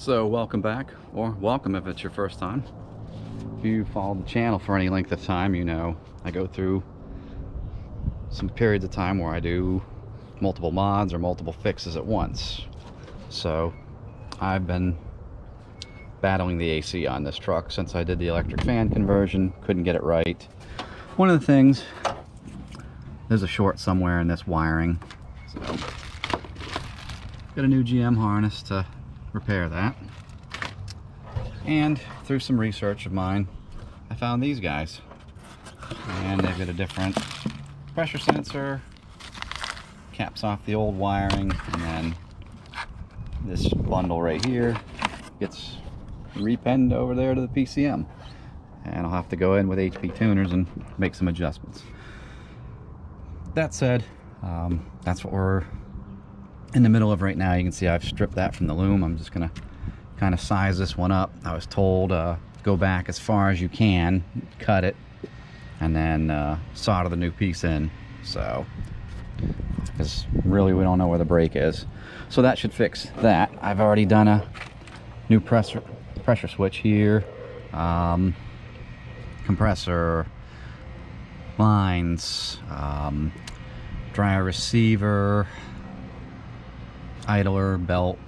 So welcome back, or welcome if it's your first time. If you follow the channel for any length of time, you know I go through some periods of time where I do multiple mods or multiple fixes at once. So I've been battling the AC on this truck since I did the electric fan conversion. Couldn't get it right. One of the things, there's a short somewhere in this wiring, so got a new GM harness to repair that. And through some research of mine, I found these guys, and they've got a different pressure sensor, caps off the old wiring, and then this bundle right here gets repenned over there to the PCM, and I'll have to go in with HP tuners and make some adjustments. That said, that's what we're in the middle of right now. You can see I've stripped that from the loom. I'm just gonna kind of size this one up. I was told go back as far as you can, cut it, and then solder the new piece in. So, because really we don't know where the break is, so that should fix that. I've already done a new pressure switch here, compressor lines, dryer receiver, idler, belt.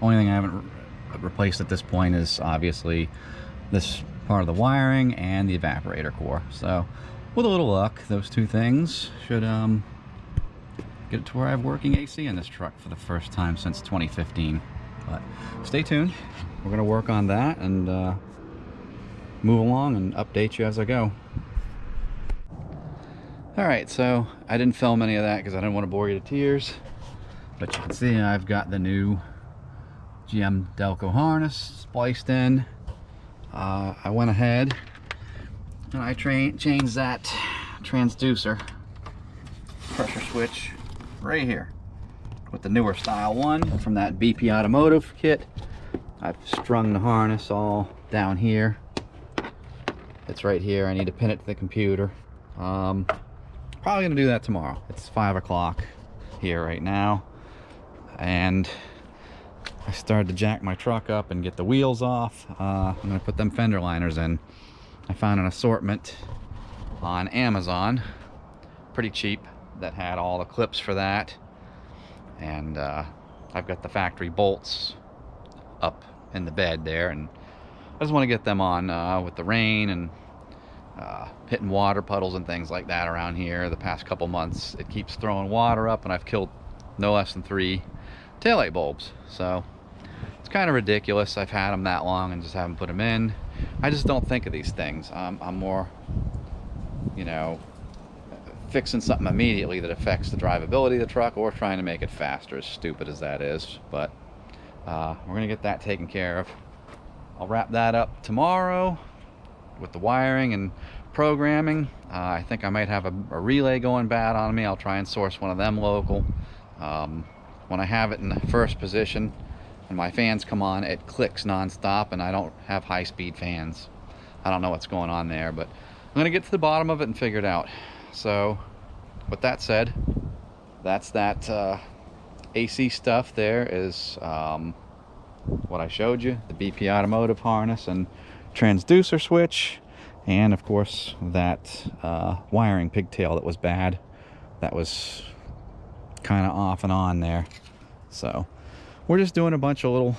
Only thing I haven't replaced at this point is obviously this part of the wiring and the evaporator core. So with a little luck, those two things should get it to where I have working AC in this truck for the first time since 2015. But stay tuned, we're going to work on that and move along and update you as I go. Alright, so I didn't film any of that because I didn't want to bore you to tears. But you can see I've got the new GM Delco harness spliced in. I went ahead and I changed that transducer pressure switch right here with the newer style one from that BP Automotive kit. I've strung the harness all down here. It's right here. I need to pin it to the computer. Probably gonna do that tomorrow. It's 5 o'clock here right now, and I started to jack my truck up and get the wheels off. I'm gonna put them fender liners in. I found an assortment on Amazon, pretty cheap, that had all the clips for that, and I've got the factory bolts up in the bed there, and I just want to get them on with the rain and hitting water puddles and things like that around here. The past couple months it keeps throwing water up, and I've killed no less than 3 taillight bulbs, so it's kind of ridiculous. I've had them that long and just haven't put them in. I just don't think of these things. I'm more, you know, fixing something immediately that affects the drivability of the truck, or trying to make it faster, as stupid as that is. But we're gonna get that taken care of. I'll wrap that up tomorrow with the wiring and programming. I think I might have a relay going bad on me. I'll try and source one of them local. When I have it in the first position and my fans come on, it clicks non-stop, and I don't have high-speed fans. I don't know what's going on there, but I'm gonna get to the bottom of it and figure it out. So with that said, that's that AC stuff. There is what I showed you, the BP Automotive harness and transducer switch, and of course that wiring pigtail that was bad, that was kind of off and on there. So we're just doing a bunch of little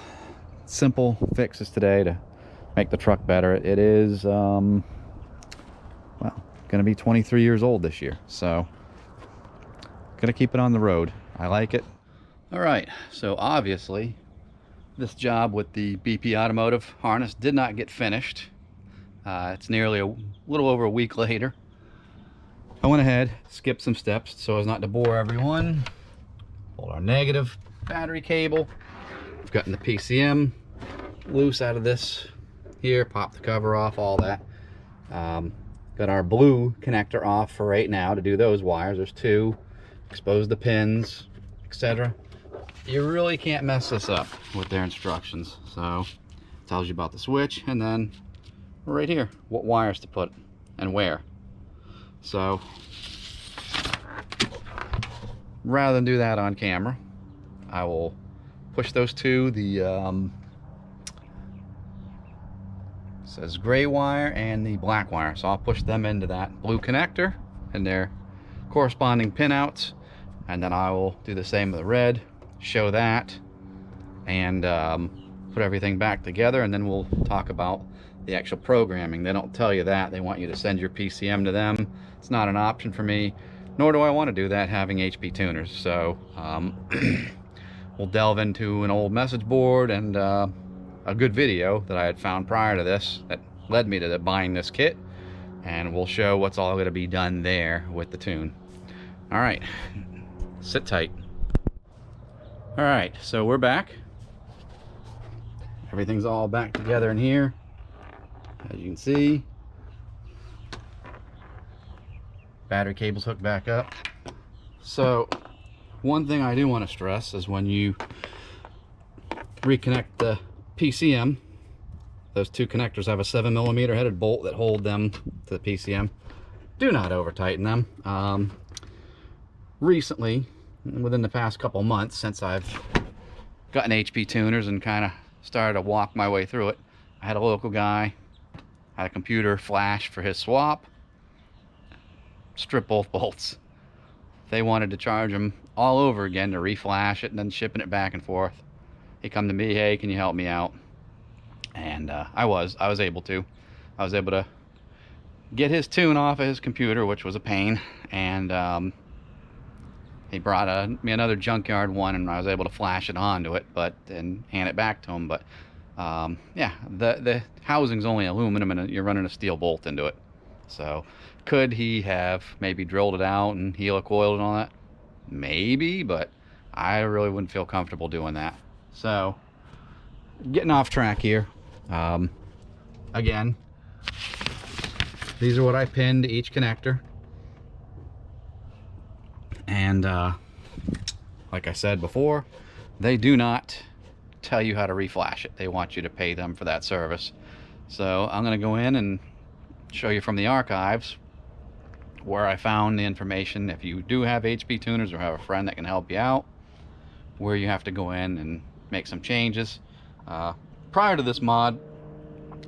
simple fixes today to make the truck better. It is well, gonna be 23 years old this year, so gonna keep it on the road. I like it. All right, so obviously this job with the BP Automotive harness did not get finished. It's nearly a little over a week later. I went ahead, skipped some steps so as not to bore everyone. Pulled our negative battery cable. We've gotten the PCM loose out of this here, popped the cover off, all that. Got our blue connector off for right now to do those wires. There's 2. Expose the pins, etc. You really can't mess this up with their instructions. So it tells you about the switch, and then right here what wires to put and where. So rather than do that on camera, I will push those to the says gray wire and the black wire. So I'll push them into that blue connector and their corresponding pinouts, and then I will do the same with the red, show that, and put everything back together, and then we'll talk about the actual programming. They don't tell you that. They want you to send your PCM to them. It's not an option for me, nor do I want to do that having HP tuners. So we'll delve into an old message board and a good video that I had found prior to this that led me to buying this kit, and we'll show what's all going to be done there with the tune. All right, sit tight. All right, so we're back. Everything's all back together in here, as you can see. Battery cable's hooked back up. So one thing I do want to stress is when you reconnect the PCM, those two connectors have a 7mm headed bolt that hold them to the PCM. Do not over tighten them. Recently, within the past couple months, since I've gotten HP tuners and kind of started to walk my way through it, I had a local guy, had a computer flash for his swap, strip both bolts. They wanted to charge them all over again to reflash it and then shipping it back and forth. He come to me, hey, can you help me out? And I was able to. I was able to get his tune off of his computer, which was a pain, and he brought me another junkyard one, and I was able to flash it onto it, and hand it back to him. But yeah, the housing's only aluminum, and you're running a steel bolt into it. So could he have maybe drilled it out and helicoiled and all that? Maybe, but I really wouldn't feel comfortable doing that. So getting off track here. Again, these are what I pinned to each connector, and like I said before, they do not tell you how to reflash it. They want you to pay them for that service. So I'm going to go in and show you from the archives where I found the information. If you do have HP tuners or have a friend that can help you out, where you have to go in and make some changes. Prior to this mod,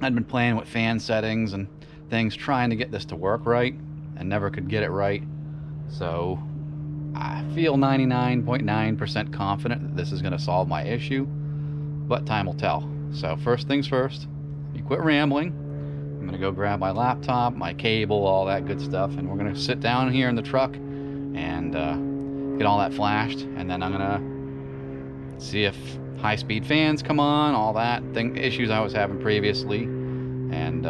I'd been playing with fan settings and things, trying to get this to work right, and never could get it right. So I feel 99.9% confident that this is going to solve my issue, but time will tell. So first things first, you quit rambling. I'm going to go grab my laptop, my cable, all that good stuff, and we're going to sit down here in the truck and get all that flashed, and then I'm going to see if high-speed fans come on, all that issues I was having previously, and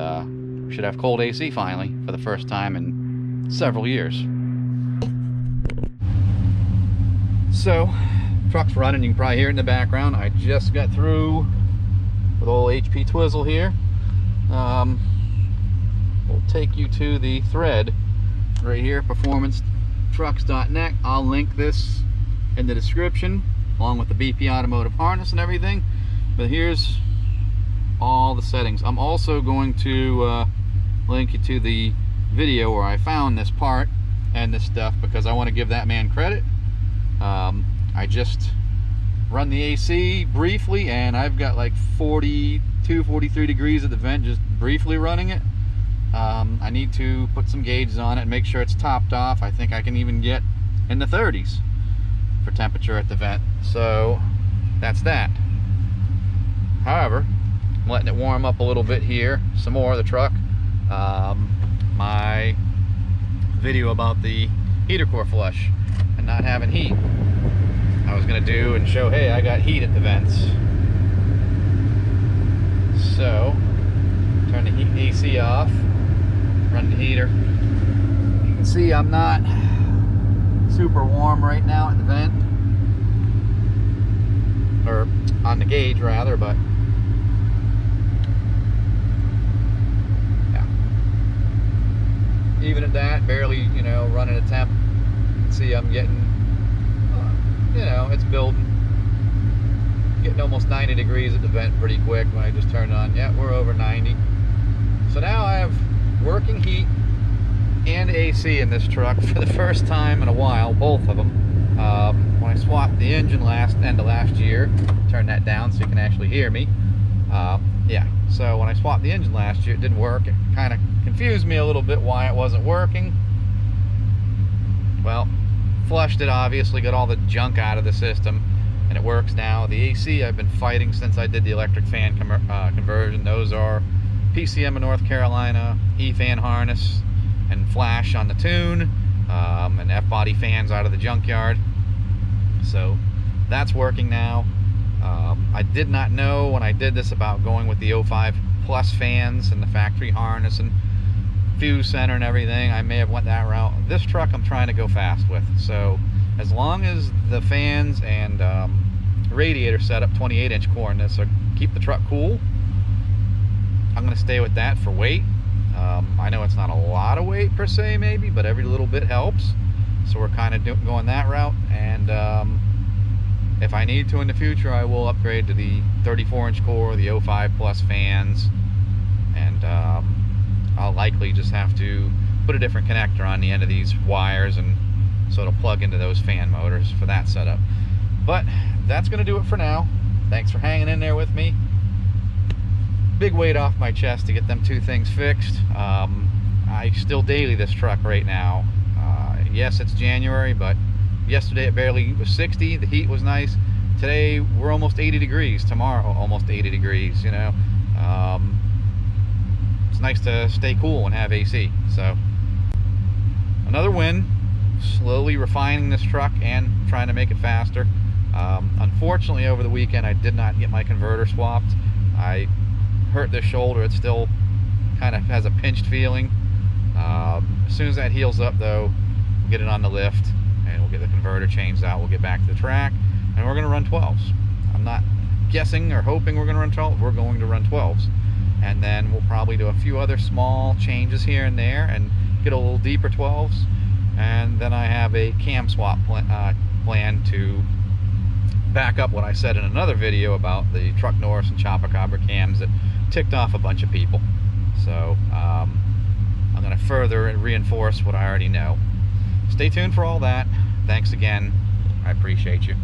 we should have cold AC finally for the first time in several years. So truck's running, you can probably hear it in the background. I just got through with old HP Twizzle here. We'll take you to the thread right here, performancetrucks.net. I'll link this in the description along with the BP automotive harness and everything. But here's all the settings. I'm also going to link you to the video where I found this part and this stuff, because I want to give that man credit. I just run the AC briefly, and I've got like 42, 43 degrees at the vent just briefly running it. I need to put some gauges on it and make sure it's topped off. I think I can even get in the 30s for temperature at the vent. So that's that. However, I'm letting it warm up a little bit here, some more of the truck. My video about the heater core flush and not having heat, I was going to do and show, hey, I got heat at the vents. So turn the AC off, run the heater. You can see I'm not super warm right now at the vent, or on the gauge rather, but yeah, even at that, barely, you know, running a temp. You can see I'm getting, you know, it's building, getting almost 90 degrees at the vent pretty quick when I just turned on. Yeah, we're over 90. So now I have working heat and AC in this truck for the first time in a while, both of them. When I swapped the engine end of last year, turn that down so you can actually hear me. Yeah, so when I swapped the engine last year, it didn't work. It kind of confused me a little bit why it wasn't working. Well, flushed it, obviously, got all the junk out of the system, and it works now. The AC I've been fighting since I did the electric fan conversion. Those are PCM in North Carolina, E-fan harness, and flash on the tune, and F-body fans out of the junkyard. So that's working now. I did not know when I did this about going with the 05 plus fans and the factory harness and fuse center and everything. I may have went that route. This truck I'm trying to go fast with, so as long as the fans and radiator setup 28-inch core in this keep the truck cool, I'm going to stay with that for weight. I know it's not a lot of weight per se, maybe, but every little bit helps, so we're kind of going that route. And if I need to in the future, I will upgrade to the 34-inch core, the 05 plus fans, and I'll likely just have to put a different connector on the end of these wires, and so it'll plug into those fan motors for that setup. But that's going to do it for now. Thanks for hanging in there with me. Big weight off my chest to get them two things fixed. I still daily this truck right now. Yes, it's January, but yesterday it barely was 60. The heat was nice. Today we're almost 80 degrees. Tomorrow almost 80 degrees, you know. It's nice to stay cool and have AC. So another win. Slowly refining this truck and trying to make it faster. Unfortunately, over the weekend I did not get my converter swapped. I hurt this shoulder. It still kind of has a pinched feeling. As soon as that heals up, though, we'll get it on the lift and we'll get the converter changed out. We'll get back to the track and we're going to run 12s. I'm not guessing or hoping we're going to run 12s. We're going to run 12s, and then we'll probably do a few other small changes here and there and get a little deeper 12s. And then I have a cam swap plan to back up what I said in another video about the Truck Norris and Chopacabra cams that ticked off a bunch of people. So I'm going to further and reinforce what I already know. Stay tuned for all that. Thanks again. I appreciate you.